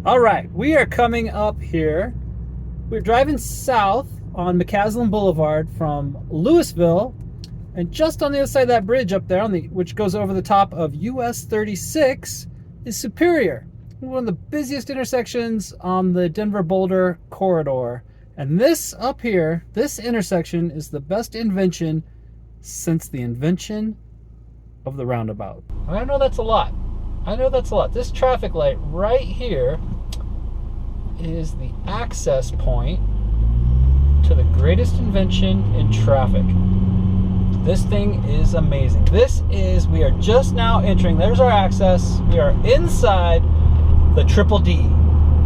All right, we are coming up here. We're driving south on McCaslin Boulevard from Louisville, and just on the other side of that bridge up there, which goes over the top of US36, is Superior, one of the busiest intersections on the Denver-Boulder corridor. And this up here, this intersection, is the best invention since the invention of the roundabout. I know that's a lot. This traffic light right here is the access point to the greatest invention in traffic. This thing is amazing. We are just now entering, there's our access. We are inside the Triple-D,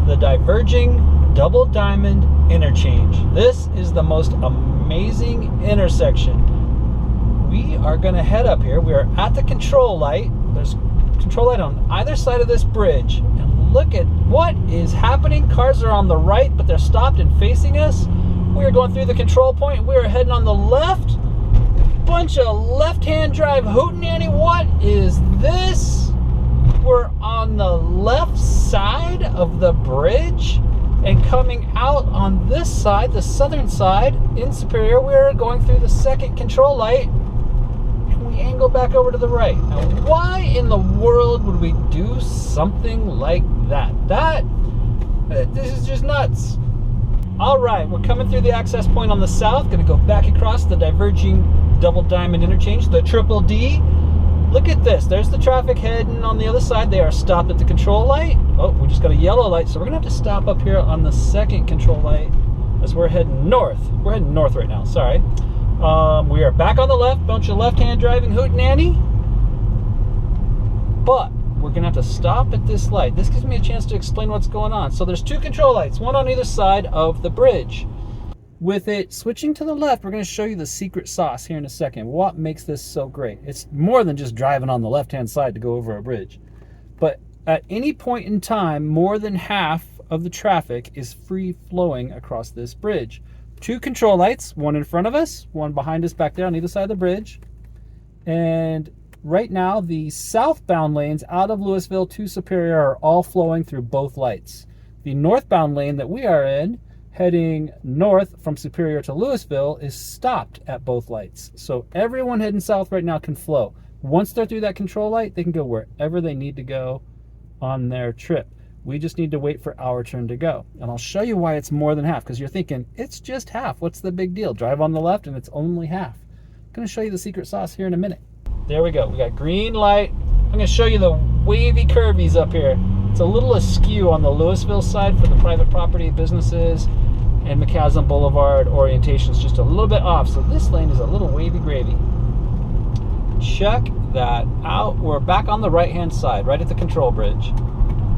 the Diverging Double Diamond interchange. This is the most amazing intersection. We are gonna head up here. We are at the control light. There's control light on either side of this bridge, and look at what is happening. Cars are on the right, but they're stopped and facing us. We are going through the control point. We are heading on the left. Bunch of left-hand drive hootenanny. What is this? We're on the left side of the bridge, and coming out on this side, the southern side in Superior, we're going through the second control light. We angle back over to the right. Now, why in the world would we do something like that? This is just nuts. All right, we're coming through the access point on the south. Going to go back across the Diverging Double Diamond interchange, the Triple-D. Look at this. There's the traffic heading on the other side. They are stopped at the control light. Oh, we just got a yellow light, so we're going to have to stop up here on the second control light as we're heading north. We're heading north right now, sorry. We are back on the left, bunch of left-hand driving hootenanny. But we're gonna have to stop at this light. This gives me a chance to explain what's going on. So there's two control lights, one on either side of the bridge. With it switching to the left, we're gonna show you the secret sauce here in a second. What makes this so great? It's more than just driving on the left-hand side to go over a bridge. But at any point in time, more than half of the traffic is free flowing across this bridge. Two control lights, one in front of us, one behind us back there on either side of the bridge. And right now, the southbound lanes out of Louisville to Superior are all flowing through both lights. The northbound lane that we are in, heading north from Superior to Louisville, is stopped at both lights. So everyone heading south right now can flow. Once they're through that control light, they can go wherever they need to go on their trip. We just need to wait for our turn to go. And I'll show you why it's more than half, because you're thinking, it's just half. What's the big deal? Drive on the left and it's only half. I'm gonna show you the secret sauce here in a minute. There we go, we got green light. I'm gonna show you the wavy curvies up here. It's a little askew on the Louisville side for the private property businesses, and McCaslin Boulevard orientation is just a little bit off. So this lane is a little wavy gravy. Check that out. We're back on the right-hand side, right at the control bridge.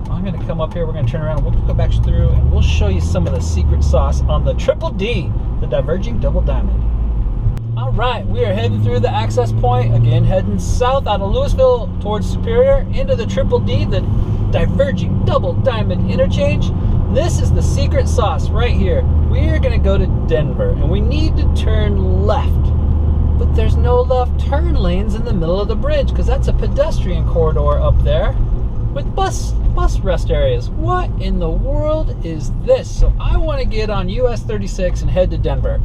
I'm going to come up here, we're going to turn around, we'll go back through, and we'll show you some of the secret sauce on the Triple-D, the Diverging Double Diamond. All right, we are heading through the access point, again heading south out of Louisville towards Superior into the Triple-D, the Diverging Double Diamond interchange. This is the secret sauce right here. We are going to go to Denver, and we need to turn left. But there's no left turn lanes in the middle of the bridge, because that's a pedestrian corridor up there with bus rest areas. What in the world is this? So I want to get on US36 and head to Denver.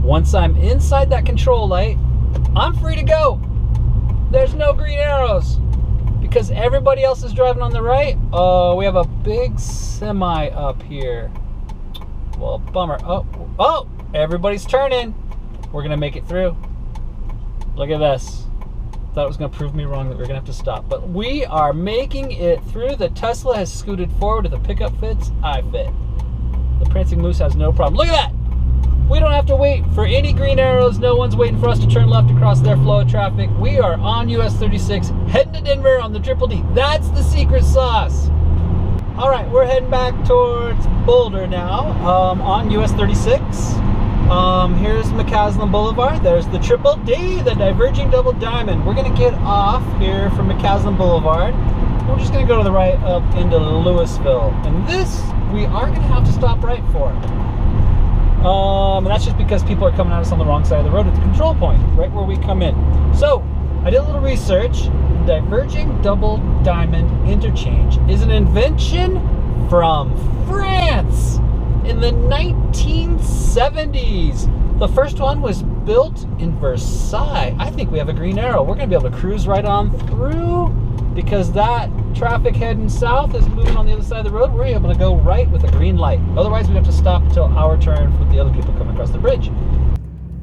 Once I'm inside that control light, I'm free to go. There's no green arrows because everybody else is driving on the right. Oh, we have a big semi up here. Well, bummer. Oh, everybody's turning. We're gonna make it through. Look at this. Thought it was going to prove me wrong that we were going to have to stop. But we are making it through. The Tesla has scooted forward. If the pickup fits, I fit. The Prancing Moose has no problem. Look at that! We don't have to wait for any green arrows. No one's waiting for us to turn left across their flow of traffic. We are on US36, heading to Denver on the Triple-D. That's the secret sauce. All right, we're heading back towards Boulder now on US36. Here's McCaslin Boulevard. There's the Triple-D, the Diverging Double Diamond. We're going to get off here from McCaslin Boulevard. We're just going to go to the right up into Louisville. And this, we are going to have to stop right for. And that's just because people are coming at us on the wrong side of the road at the control point, right where we come in. So, I did a little research. Diverging Double Diamond interchange is an invention from France in the 1970s. The first one was built in Versailles. I think we have a green arrow. We're going to be able to cruise right on through because that traffic heading south is moving on the other side of the road. We're able to go right with a green light. Otherwise, we'd have to stop until our turn with the other people coming across the bridge.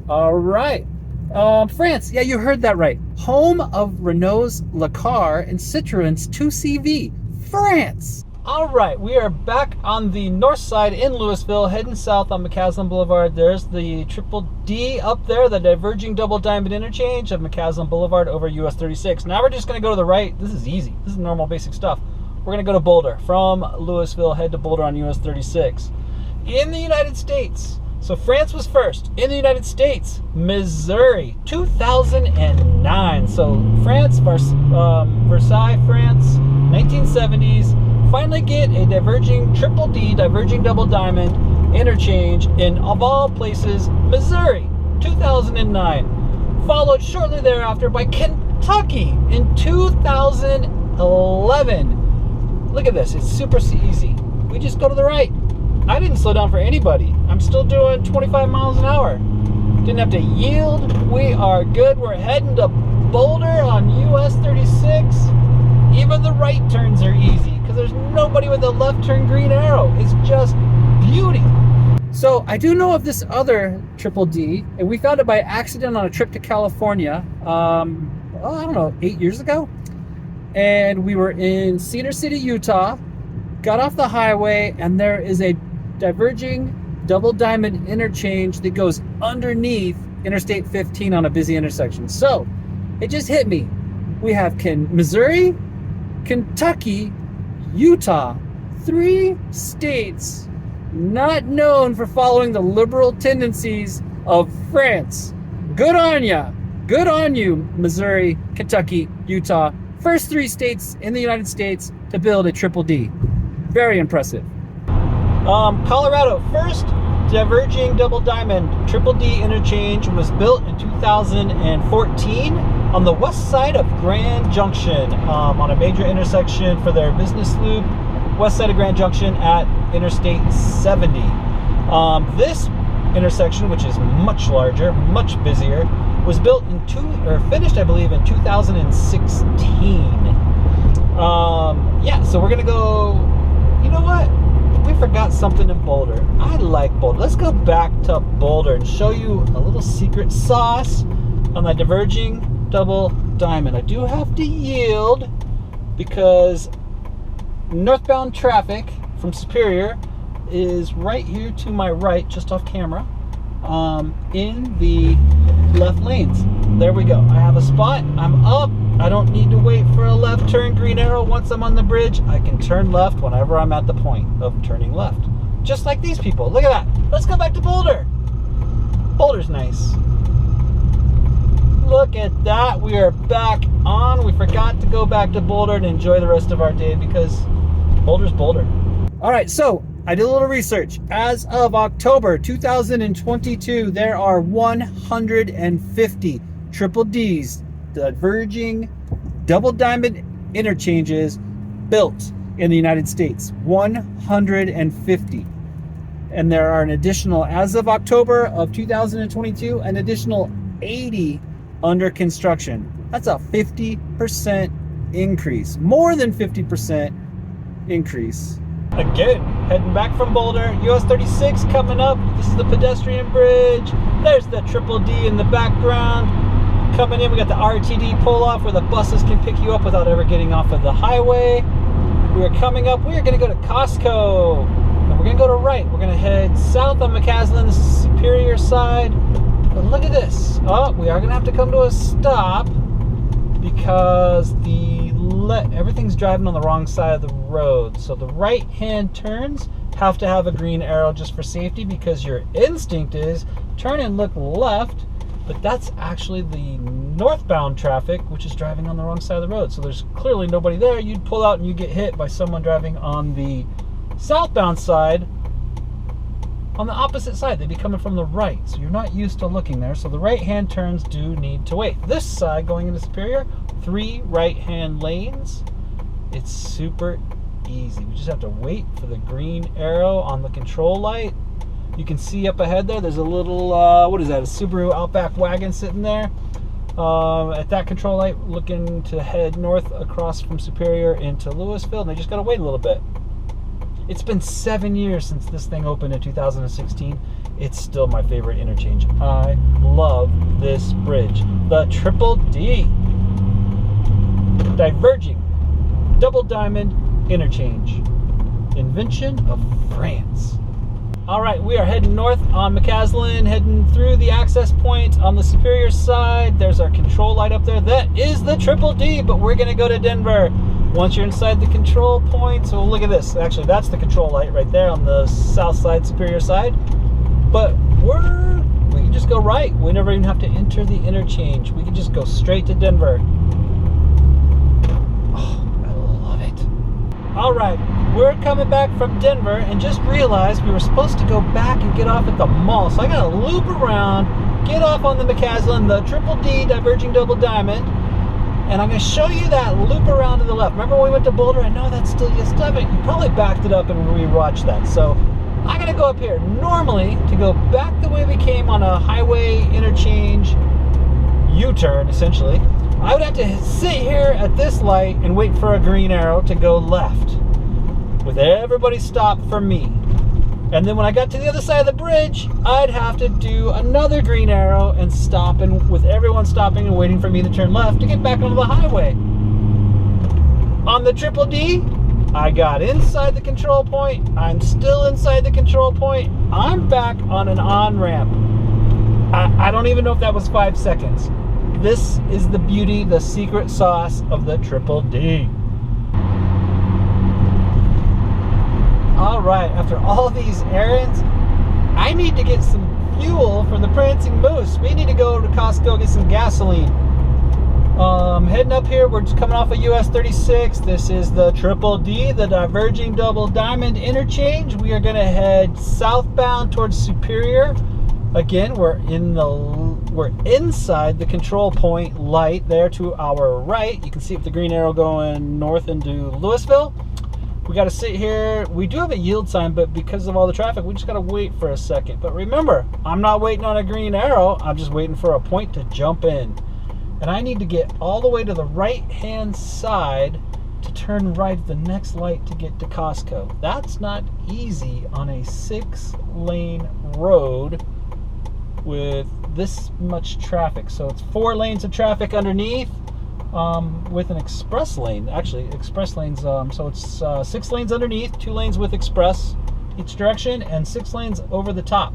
All right. France. Yeah, you heard that right. Home of Renault's Le Car and Citroen's 2CV. France. All right, we are back on the north side in Louisville, heading south on McCaslin Boulevard. There's the Triple-D up there, the Diverging Double Diamond interchange of McCaslin Boulevard over US36. Now we're just going to go to the right. This is easy. This is normal basic stuff. We're going to go to Boulder. From Louisville, head to Boulder on US36. In the United States, so France was first. In the United States, Missouri, 2009. So France, Versailles, France, 1970s. Finally get a Diverging Triple-D, Diverging Double Diamond interchange in, of all places, Missouri, 2009. Followed shortly thereafter by Kentucky in 2011. Look at this, it's super easy. We just go to the right. I didn't slow down for anybody. I'm still doing 25 miles an hour. Didn't have to yield. We are good. We're heading to Boulder on US 36. Even the right turns are easy because there's nobody with a left turn green arrow. It's just beauty. So I do know of this other Triple-D, and we found it by accident on a trip to California, I don't know, 8 years ago. And we were in Cedar City, Utah, got off the highway, and there is a Diverging Double Diamond interchange that goes underneath Interstate 15 on a busy intersection. So it just hit me. We have Missouri, Kentucky, Utah, 3 states not known for following the liberal tendencies of France. Good on ya. Good on you, Missouri, Kentucky, Utah. First 3 states in the United States to build a Triple-D. Very impressive. Colorado, first Diverging Double Diamond Triple-D interchange was built in 2014 on the west side of Grand Junction, on a major intersection for their business loop, west side of Grand Junction at Interstate 70. This intersection, which is much larger, much busier, was built finished, I believe, in 2016. Yeah, so we're gonna go. You know what? We forgot something in Boulder. I like Boulder. Let's go back to Boulder and show you a little secret sauce on the Diverging Double Diamond. I do have to yield because northbound traffic from Superior is right here to my right, just off camera, in the left lanes. There we go. I have a spot. I'm up. I don't need to wait for a left turn green arrow. Once I'm on the bridge, I can turn left whenever I'm at the point of turning left. Just like these people. Look at that. Let's go back to Boulder. Boulder's nice. Look at that. We are back on. We forgot to go back to Boulder and enjoy the rest of our day because Boulder's Boulder. All right, so I did a little research. As of October 2022, there are 150 Triple-Ds, Diverging Double Diamond interchanges built in the United States. 150. And there are an additional, as of October of 2022, an additional 80 under construction. That's a 50% increase. More than 50% increase. Again, heading back from Boulder, US 36 coming up. This is the pedestrian bridge. There's the Triple-D in the background. Coming in, we got the RTD pull-off where the buses can pick you up without ever getting off of the highway. We are coming up. We are going to go to Costco. And we're going to go to right. We're going to head south on McCaslin's Superior side. But look at this. Oh, we are going to have to come to a stop because everything's driving on the wrong side of the road. So the right-hand turns have to have a green arrow just for safety because your instinct is turn and look left. But that's actually the northbound traffic, which is driving on the wrong side of the road. So there's clearly nobody there. You'd pull out and you get hit by someone driving on the southbound side. On the opposite side, they'd be coming from the right. So you're not used to looking there. So the right-hand turns do need to wait. This side going into Superior, 3 right-hand lanes. It's super easy. We just have to wait for the green arrow on the control light. You can see up ahead there's a little, what is that, a Subaru Outback wagon sitting there. At that control light, looking to head north across from Superior into Louisville, and they just gotta wait a little bit. It's been 7 years since this thing opened in 2016. It's still my favorite interchange. I love this bridge. The Triple-D. Diverging Double Diamond interchange. Invention of France. All right, we are heading north on McCaslin, heading through the access point on the Superior side. There's our control light up there. That is the Triple-D, but we're gonna go to Denver. Once you're inside the control point, so look at this. Actually, that's the control light right there on the south side, Superior side. But we can just go right. We never even have to enter the interchange. We can just go straight to Denver. Oh, I love it. All right, we're coming back from Denver and just realized we were supposed to go back and get off at the mall. So I gotta loop around, get off on the McCaslin, the Triple-D Diverging Double Diamond, and I'm gonna show you that loop around to the left. Remember when we went to Boulder? I know that's still used to it. You probably backed it up and rewatched that. So I'm gonna go up here. Normally, to go back the way we came on a highway interchange U-turn, essentially, I would have to sit here at this light and wait for a green arrow to go left, with everybody stop for me. And then when I got to the other side of the bridge, I'd have to do another green arrow and stop, and with everyone stopping and waiting for me to turn left to get back onto the highway. On the Triple-D, I got inside the control point. I'm still inside the control point. I'm back on an on-ramp. I don't even know if that was 5 seconds. This is the beauty, the secret sauce of the Triple-D. All right, after all these errands, I need to get some fuel for the Prancing Moose. We need to go to Costco, get some gasoline. Heading up here, we're just coming off of US36. This is the Triple-D, the Diverging Double Diamond interchange. We are gonna head southbound towards Superior. Again, we're inside the control point light there to our right. You can see the green arrow going north into Louisville. We got to sit here. We do have a yield sign, but because of all the traffic, we just got to wait for a second. But remember, I'm not waiting on a green arrow. I'm just waiting for a point to jump in. And I need to get all the way to the right-hand side to turn right at the next light to get to Costco. That's not easy on a 6-lane road with this much traffic. So it's 4 lanes of traffic underneath. With an express lane, actually express lanes, so it's 6 lanes underneath, 2 lanes with express each direction, and 6 lanes over the top.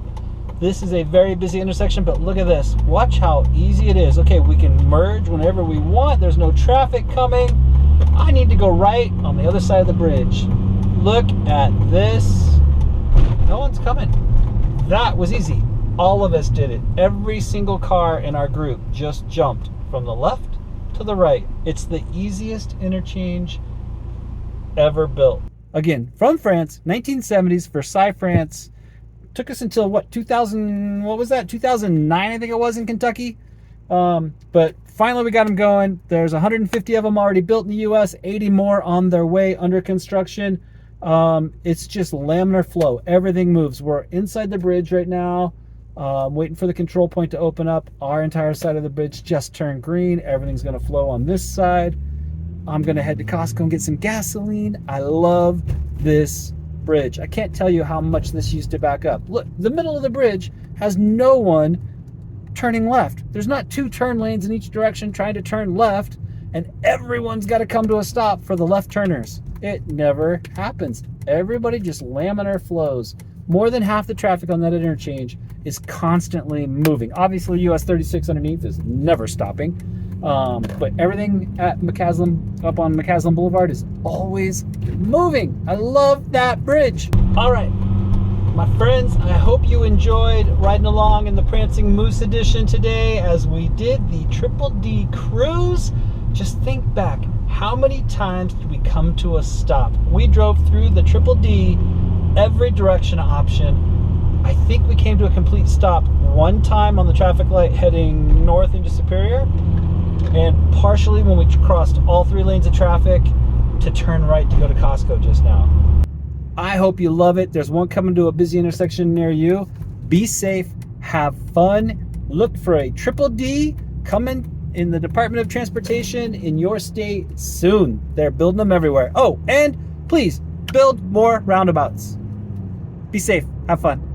This is a very busy intersection, but look at this. Watch how easy it is. Okay, we can merge whenever we want. There's no traffic coming. I need to go right on the other side of the bridge. Look at this. No one's coming. That was easy. All of us did it. Every single car in our group just jumped from the left to the right. It's the easiest interchange ever built. Again, from France, 1970s, Versailles, France. Took us until what, 2009 I think it was in Kentucky. But finally we got them going. There's 150 of them already built in the US, 80 more on their way under construction. It's just laminar flow. Everything moves. We're inside the bridge right now. Waiting for the control point to open up. Our entire side of the bridge just turned green. Everything's going to flow on this side. I'm going to head to Costco and get some gasoline. I love this bridge. I can't tell you how much this used to back up. Look, the middle of the bridge has no one turning left. There's not 2 turn lanes in each direction trying to turn left, and everyone's got to come to a stop for the left turners. It never happens. Everybody just laminar flows. More than half the traffic on that interchange is constantly moving. Obviously, US36 underneath is never stopping. But everything at McCaslin, up on McCaslin Boulevard, is always moving. I love that bridge. All right, my friends, I hope you enjoyed riding along in the Prancing Moose Edition today as we did the Triple-D cruise. Just think back, how many times did we come to a stop? We drove through the Triple-D, every direction option. I think we came to a complete stop one time on the traffic light heading north into Superior, and partially when we crossed all 3 lanes of traffic to turn right to go to Costco just now. I hope you love it. There's one coming to a busy intersection near you. Be safe, have fun. Look for a Triple-D coming in the Department of Transportation in your state soon. They're building them everywhere. Oh, and please build more roundabouts. Be safe, have fun.